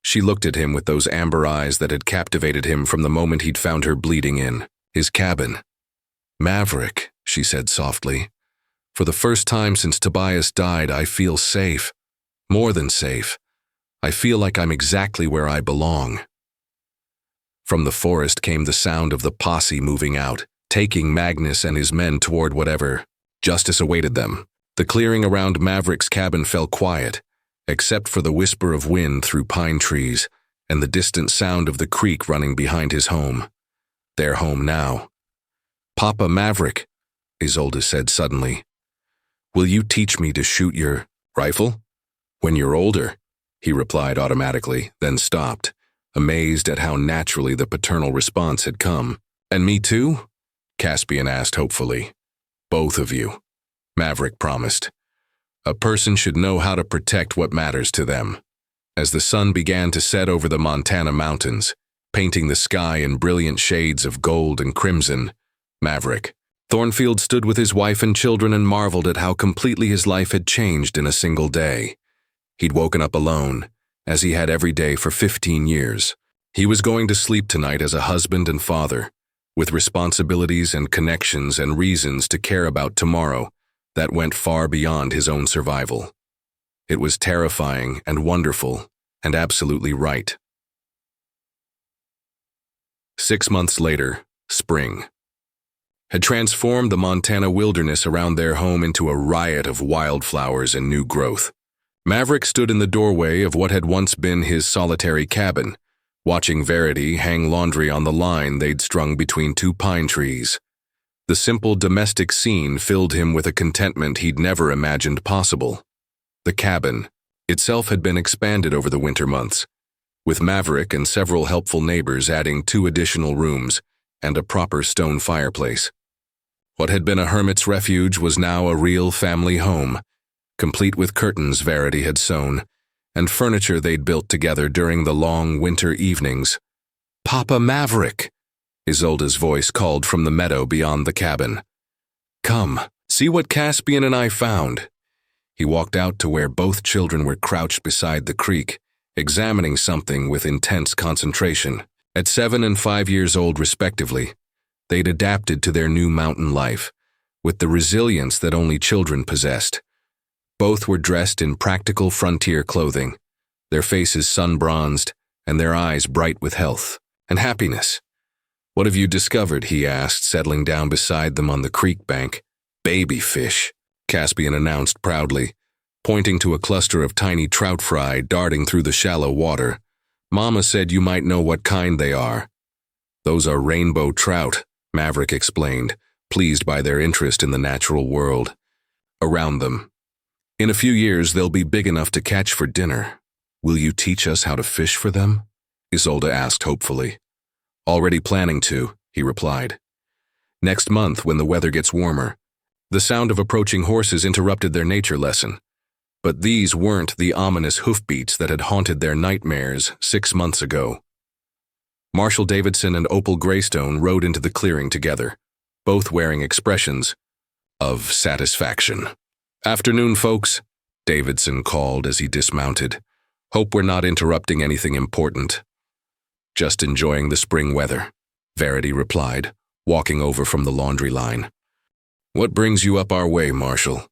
S1: She looked at him with those amber eyes that had captivated him from the moment he'd found her bleeding in his cabin. Maverick, she said softly, for the first time since Tobias died, I feel safe. More than safe. I feel like I'm exactly where I belong. From the forest came the sound of the posse moving out, taking Magnus and his men toward whatever justice awaited them. The clearing around Maverick's cabin fell quiet, except for the whisper of wind through pine trees and the distant sound of the creek running behind his home. Their home now. Papa Maverick, Isolde said suddenly. Will you teach me to shoot your rifle? When you're older, he replied automatically, then stopped, amazed at how naturally the paternal response had come. And me too? Caspian asked hopefully. Both of you, Maverick promised. A person should know how to protect what matters to them. As the sun began to set over the Montana mountains, painting the sky in brilliant shades of gold and crimson, Maverick Thornfield stood with his wife and children and marveled at how completely his life had changed in a single day. He'd woken up alone, as he had every day for 15 years. He was going to sleep tonight as a husband and father, with responsibilities and connections and reasons to care about tomorrow that went far beyond his own survival. It was terrifying and wonderful and absolutely right. 6 months later, spring had transformed the Montana wilderness around their home into a riot of wildflowers and new growth. Maverick stood in the doorway of what had once been his solitary cabin, watching Verity hang laundry on the line they'd strung between 2 pine trees. The simple domestic scene filled him with a contentment he'd never imagined possible. The cabin itself had been expanded over the winter months, with Maverick and several helpful neighbors adding 2 additional rooms and a proper stone fireplace. What had been a hermit's refuge was now a real family home, complete with curtains Verity had sewn, and furniture they'd built together during the long winter evenings. "Papa Maverick!" Isolde's voice called from the meadow beyond the cabin. "Come, see what Caspian and I found." He walked out to where both children were crouched beside the creek, examining something with intense concentration. At 7 and 5 years old respectively, they'd adapted to their new mountain life, with the resilience that only children possessed. Both were dressed in practical frontier clothing, their faces sun-bronzed and their eyes bright with health and happiness. "What have you discovered?" he asked, settling down beside them on the creek bank. "Baby fish," Caspian announced proudly, pointing to a cluster of tiny trout fry darting through the shallow water. "Mama said you might know what kind they are." "Those are rainbow trout," Maverick explained, pleased by their interest in the natural world around them. "In a few years, they'll be big enough to catch for dinner. Will you teach us how to fish for them?" Isolde asked hopefully. "Already planning to," he replied. "Next month, when the weather gets warmer." The sound of approaching horses interrupted their nature lesson. But these weren't the ominous hoofbeats that had haunted their nightmares 6 months ago. Marshall Davidson and Opal Greystone rode into the clearing together, both wearing expressions of satisfaction. "Afternoon, folks," Davidson called as he dismounted. "Hope we're not interrupting anything important." "Just enjoying the spring weather," Verity replied, walking over from the laundry line. "What brings you up our way, Marshall?"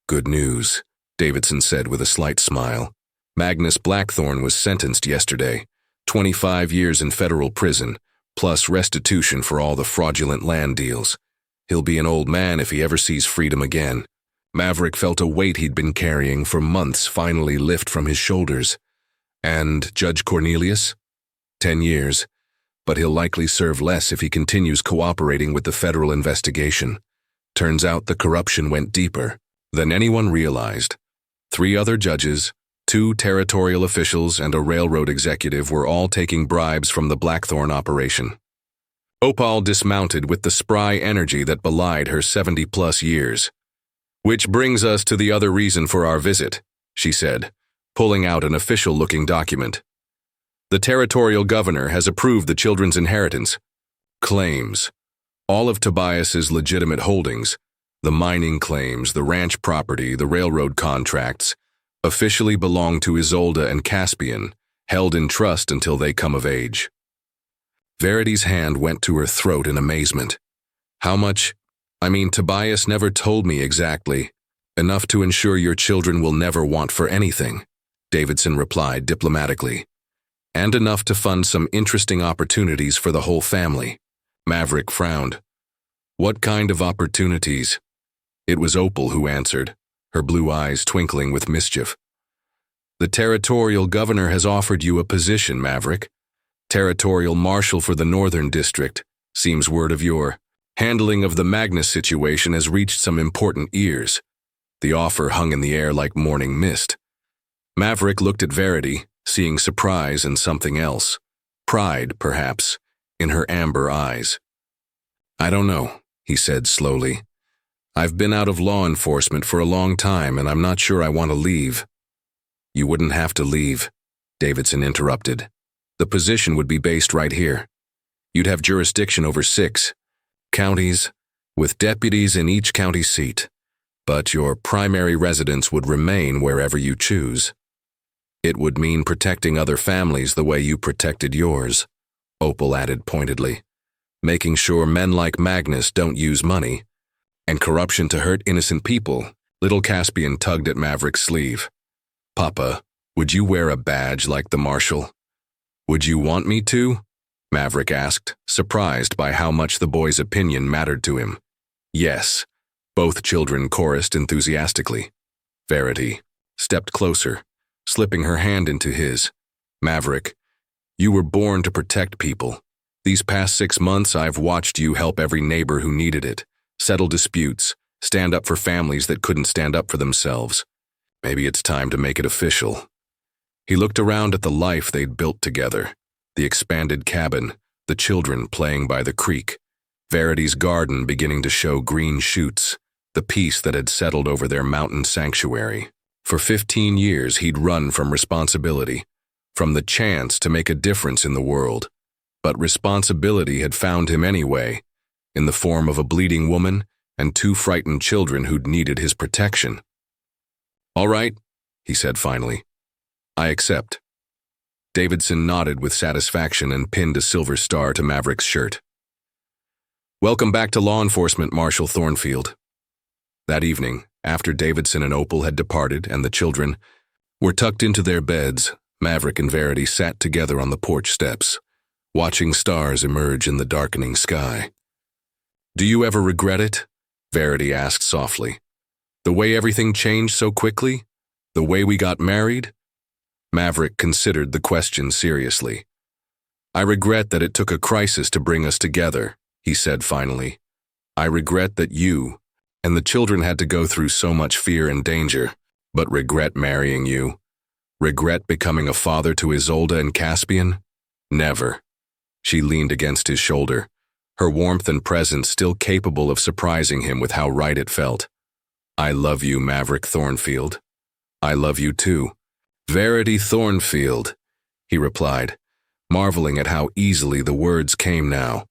S1: "Good news," Davidson said with a slight smile. "Magnus Blackthorne was sentenced yesterday, 25 years in federal prison, plus restitution for all the fraudulent land deals. He'll be an old man if he ever sees freedom again." Maverick felt a weight he'd been carrying for months finally lift from his shoulders. "And Judge Cornelius?" 10 years, but he'll likely serve less if he continues cooperating with the federal investigation. Turns out the corruption went deeper than anyone realized. 3 other judges, 2 territorial officials, and a railroad executive were all taking bribes from the Blackthorne operation. Opal dismounted with the spry energy that belied her 70-plus years. "Which brings us to the other reason for our visit," she said, pulling out an official-looking document. "The territorial governor has approved the children's inheritance claims. All of Tobias's legitimate holdings, the mining claims, the ranch property, the railroad contracts, officially belong to Isolde and Caspian, held in trust until they come of age." Verity's hand went to her throat in amazement. "How much? Tobias never told me exactly. Enough to ensure your children will never want for anything," Davidson replied diplomatically. "And enough to fund some interesting opportunities for the whole family." Maverick frowned. "What kind of opportunities?" It was Opal who answered, her blue eyes twinkling with mischief. "The territorial governor has offered you a position, Maverick. Territorial marshal for the Northern District. Seems word of your handling of the Magnus situation has reached some important ears." The offer hung in the air like morning mist. Maverick looked at Verity, seeing surprise and something else. Pride, perhaps, in her amber eyes. "I don't know," he said slowly. "I've been out of law enforcement for a long time, and I'm not sure I want to leave." "You wouldn't have to leave," Davidson interrupted. "The position would be based right here. You'd have jurisdiction over 6 counties, with deputies in each county seat, but your primary residence would remain wherever you choose. It would mean protecting other families the way you protected yours," Opal added pointedly. "Making sure men like Magnus don't use money and corruption to hurt innocent people." Little Caspian tugged at Maverick's sleeve. "Papa, would you wear a badge like the marshal?" "Would you want me to?" Maverick asked, surprised by how much the boy's opinion mattered to him. "Yes," both children chorused enthusiastically. Verity stepped closer, slipping her hand into his. "Maverick, you were born to protect people. These past 6 months, I've watched you help every neighbor who needed it, settle disputes, stand up for families that couldn't stand up for themselves. Maybe it's time to make it official." He looked around at the life they'd built together, the expanded cabin, the children playing by the creek, Verity's garden beginning to show green shoots, the peace that had settled over their mountain sanctuary. For 15 years, he'd run from responsibility, from the chance to make a difference in the world. But responsibility had found him anyway, in the form of a bleeding woman and 2 frightened children who'd needed his protection. "All right," he said finally. "I accept." Davidson nodded with satisfaction and pinned a silver star to Maverick's shirt. "Welcome back to law enforcement, Marshal Thornfield." That evening, after Davidson and Opal had departed and the children were tucked into their beds, Maverick and Verity sat together on the porch steps, watching stars emerge in the darkening sky. "Do you ever regret it?" Verity asked softly. "The way everything changed so quickly? The way we got married?" Maverick considered the question seriously. "I regret that it took a crisis to bring us together," he said finally. "I regret that you and the children had to go through so much fear and danger, but regret marrying you? Regret becoming a father to Isolde and Caspian? Never." She leaned against his shoulder, her warmth and presence still capable of surprising him with how right it felt. "I love you, Maverick Thornfield. I love you too." "Verity Thornfield," he replied, marveling at how easily the words came now.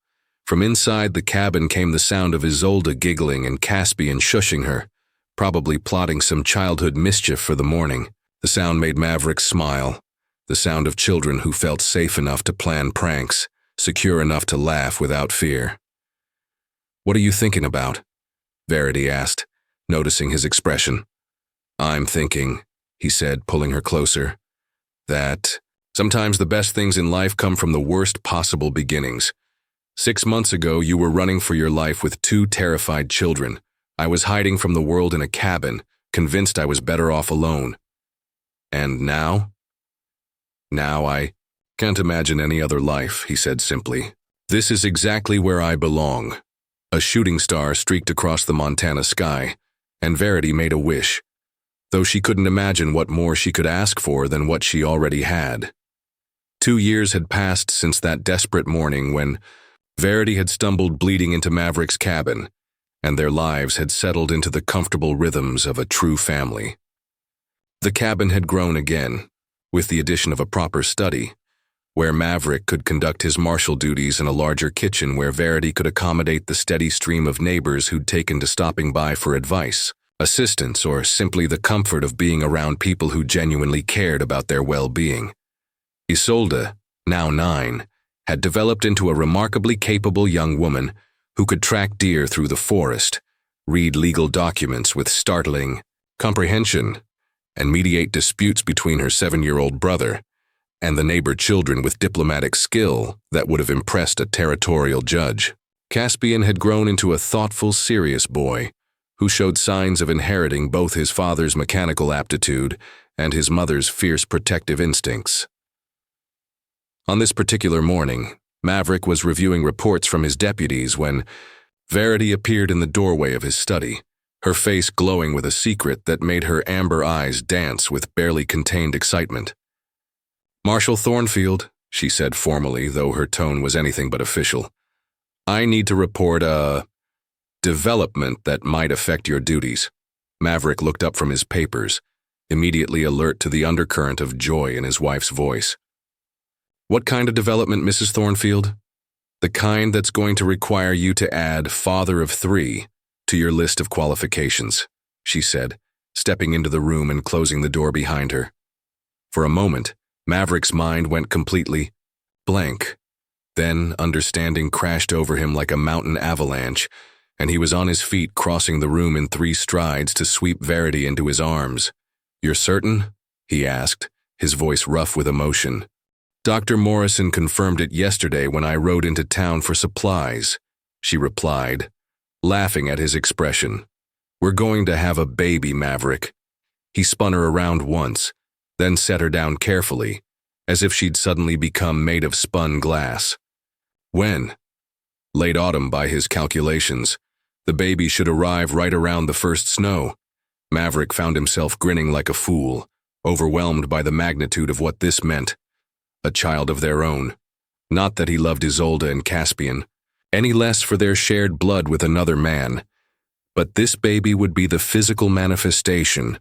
S1: From inside the cabin came the sound of Isolde giggling and Caspian shushing her, probably plotting some childhood mischief for the morning. The sound made Maverick smile, the sound of children who felt safe enough to plan pranks, secure enough to laugh without fear. "What are you thinking about?" Verity asked, noticing his expression. "I'm thinking," he said, pulling her closer, "that sometimes the best things in life come from the worst possible beginnings. 6 months ago, you were running for your life with 2 terrified children. I was hiding from the world in a cabin, convinced I was better off alone. And now? Now I can't imagine any other life," he said simply. "This is exactly where I belong." A shooting star streaked across the Montana sky, and Verity made a wish, though she couldn't imagine what more she could ask for than what she already had. 2 years had passed since that desperate morning when Verity had stumbled bleeding into Maverick's cabin, and their lives had settled into the comfortable rhythms of a true family. The cabin had grown again, with the addition of a proper study, where Maverick could conduct his marshal duties, and a larger kitchen where Verity could accommodate the steady stream of neighbors who'd taken to stopping by for advice, assistance, or simply the comfort of being around people who genuinely cared about their well-being. Isolde, now 9, had developed into a remarkably capable young woman who could track deer through the forest, read legal documents with startling comprehension, and mediate disputes between her 7-year-old brother and the neighbor children with diplomatic skill that would have impressed a territorial judge. Caspian had grown into a thoughtful, serious boy who showed signs of inheriting both his father's mechanical aptitude and his mother's fierce protective instincts. On this particular morning, Maverick was reviewing reports from his deputies when Verity appeared in the doorway of his study, her face glowing with a secret that made her amber eyes dance with barely contained excitement. "Marshal Thornfield," she said formally, though her tone was anything but official, "I need to report a development that might affect your duties." Maverick looked up from his papers, immediately alert to the undercurrent of joy in his wife's voice. "What kind of development, Mrs. Thornfield?" "The kind that's going to require you to add father of 3 to your list of qualifications," she said, stepping into the room and closing the door behind her. For a moment, Maverick's mind went completely blank. Then understanding crashed over him like a mountain avalanche, and he was on his feet, crossing the room in 3 strides to sweep Verity into his arms. "You're certain?" he asked, his voice rough with emotion. "Dr. Morrison confirmed it yesterday when I rode into town for supplies," she replied, laughing at his expression. "We're going to have a baby, Maverick." He spun her around once, then set her down carefully, as if she'd suddenly become made of spun glass. "When?" "Late autumn by his calculations. The baby should arrive right around the first snow." Maverick found himself grinning like a fool, overwhelmed by the magnitude of what this meant. A child of their own. Not that he loved Isolde and Caspian, any less for their shared blood with another man, but this baby would be the physical manifestation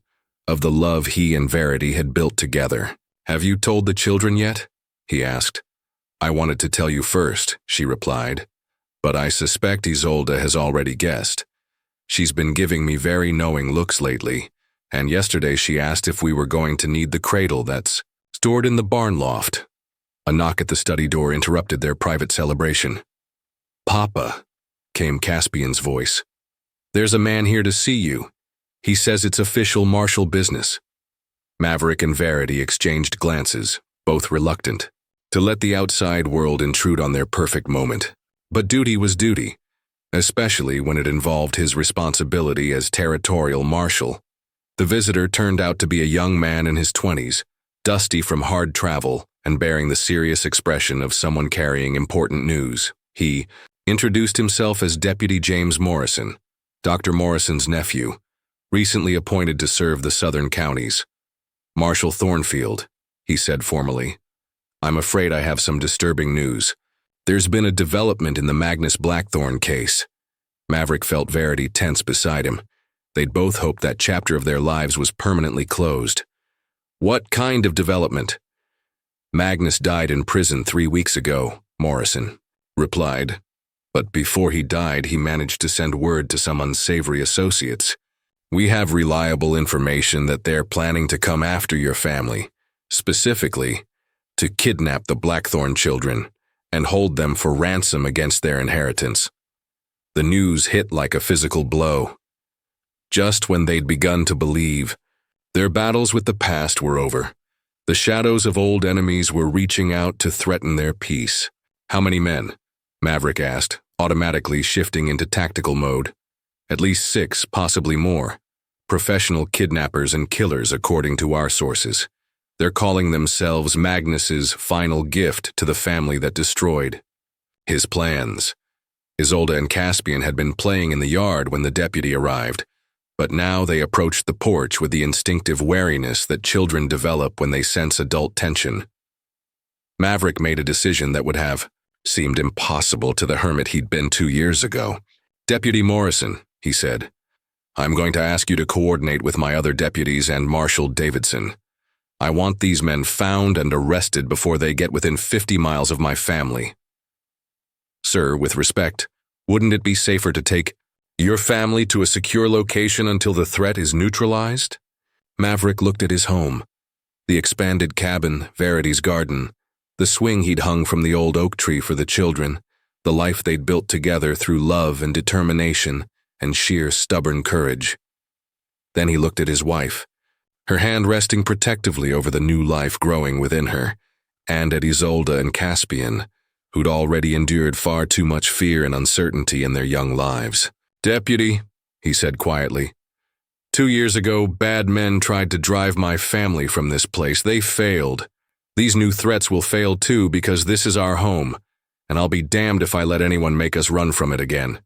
S1: of the love he and Verity had built together. "Have you told the children yet?" he asked. "I wanted to tell you first," she replied, "but I suspect Isolde has already guessed. She's been giving me very knowing looks lately, and yesterday she asked if we were going to need the cradle that's stored in the barn loft." A knock at the study door interrupted their private celebration. "Papa," came Caspian's voice. "There's a man here to see you. He says it's official martial business." Maverick and Verity exchanged glances, both reluctant to let the outside world intrude on their perfect moment. But duty was duty, especially when it involved his responsibility as territorial marshal. The visitor turned out to be a young man in his 20s, dusty from hard travel and bearing the serious expression of someone carrying important news. He introduced himself as Deputy James Morrison, Dr. Morrison's nephew, recently appointed to serve the southern counties. "Marshal Thornfield," he said formally. "I'm afraid I have some disturbing news. There's been a development in the Magnus Blackthorne case." Maverick felt Verity tense beside him. They'd both hoped that chapter of their lives was permanently closed. "What kind of development?" "Magnus died in prison 3 weeks ago," Morrison replied. "But before he died, he managed to send word to some unsavory associates. We have reliable information that they're planning to come after your family, specifically to kidnap the Blackthorne children and hold them for ransom against their inheritance." The news hit like a physical blow. Just when they'd begun to believe their battles with the past were over, the shadows of old enemies were reaching out to threaten their peace. "How many men?" Maverick asked, automatically shifting into tactical mode. "At least 6, possibly more. Professional kidnappers and killers, according to our sources. They're calling themselves Magnus's final gift to the family that destroyed his plans." Isolde and Caspian had been playing in the yard when the deputy arrived, but now they approached the porch with the instinctive wariness that children develop when they sense adult tension. Maverick made a decision that would have seemed impossible to the hermit he'd been 2 years ago. "Deputy Morrison," he said, "I'm going to ask you to coordinate with my other deputies and Marshal Davidson. I want these men found and arrested before they get within 50 miles of my family." "Sir, with respect, wouldn't it be safer to take your family to a secure location until the threat is neutralized?" Maverick looked at his home. The expanded cabin, Verity's garden, the swing he'd hung from the old oak tree for the children, the life they'd built together through love and determination and sheer stubborn courage. Then he looked at his wife, her hand resting protectively over the new life growing within her, and at Isolde and Caspian, who'd already endured far too much fear and uncertainty in their young lives. "Deputy," he said quietly, 2 years ago, bad men tried to drive my family from this place. They failed. These new threats will fail too because this is our home, and I'll be damned if I let anyone make us run from it again."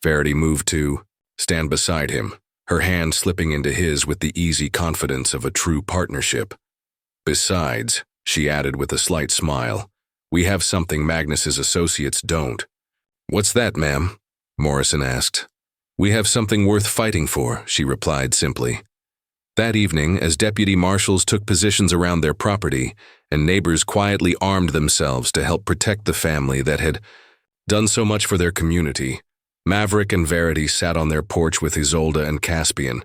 S1: Verity moved to stand beside him, her hand slipping into his with the easy confidence of a true partnership. "Besides," she added with a slight smile, "we have something Magnus's associates don't." "What's that, ma'am?" Morrison asked. "We have something worth fighting for," she replied simply. That evening, as deputy marshals took positions around their property, and neighbors quietly armed themselves to help protect the family that had done so much for their community, Maverick and Verity sat on their porch with Isolde and Caspian,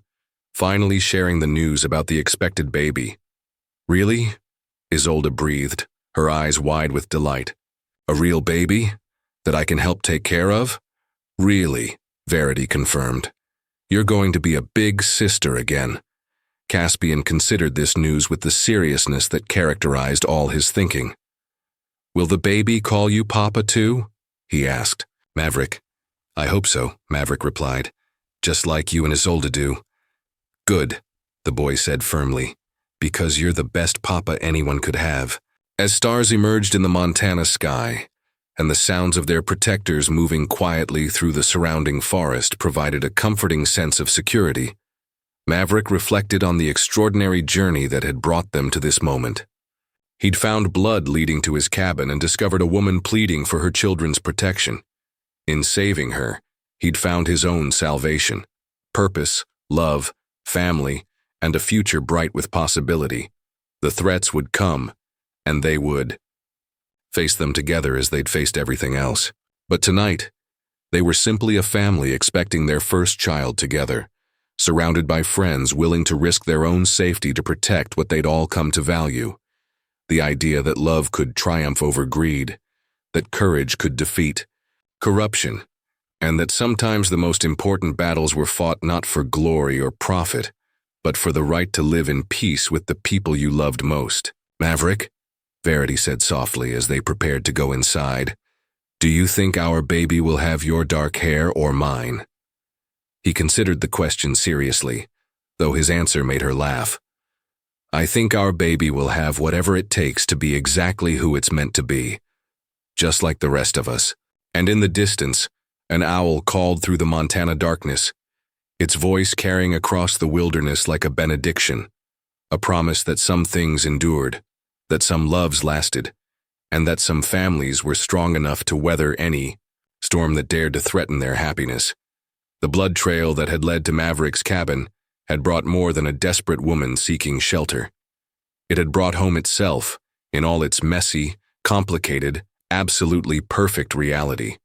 S1: finally sharing the news about the expected baby. "Really?" Isolde breathed, her eyes wide with delight. "A real baby? That I can help take care of?" "Really," Verity confirmed. "You're going to be a big sister again." Caspian considered this news with the seriousness that characterized all his thinking. "Will the baby call you Papa too?" he asked. "Maverick." "I hope so," Maverick replied. "Just like you and Isolde do." "Good," the boy said firmly, "because you're the best papa anyone could have." As stars emerged in the Montana sky, and the sounds of their protectors moving quietly through the surrounding forest provided a comforting sense of security, Maverick reflected on the extraordinary journey that had brought them to this moment. He'd found blood leading to his cabin and discovered a woman pleading for her children's protection. In saving her, he'd found his own salvation, purpose, love, family, and a future bright with possibility. The threats would come, and they would face them together as they'd faced everything else. But tonight, they were simply a family expecting their first child together, surrounded by friends willing to risk their own safety to protect what they'd all come to value. The idea that love could triumph over greed, that courage could defeat corruption, and that sometimes the most important battles were fought not for glory or profit, but for the right to live in peace with the people you loved most. "Maverick," Verity said softly as they prepared to go inside, "do you think our baby will have your dark hair or mine?" He considered the question seriously, though his answer made her laugh. "I think our baby will have whatever it takes to be exactly who it's meant to be, just like the rest of us." And in the distance, an owl called through the Montana darkness, its voice carrying across the wilderness like a benediction, a promise that some things endured, that some loves lasted, and that some families were strong enough to weather any storm that dared to threaten their happiness. The blood trail that had led to Maverick's cabin had brought more than a desperate woman seeking shelter. It had brought home itself, in all its messy, complicated, absolutely perfect reality.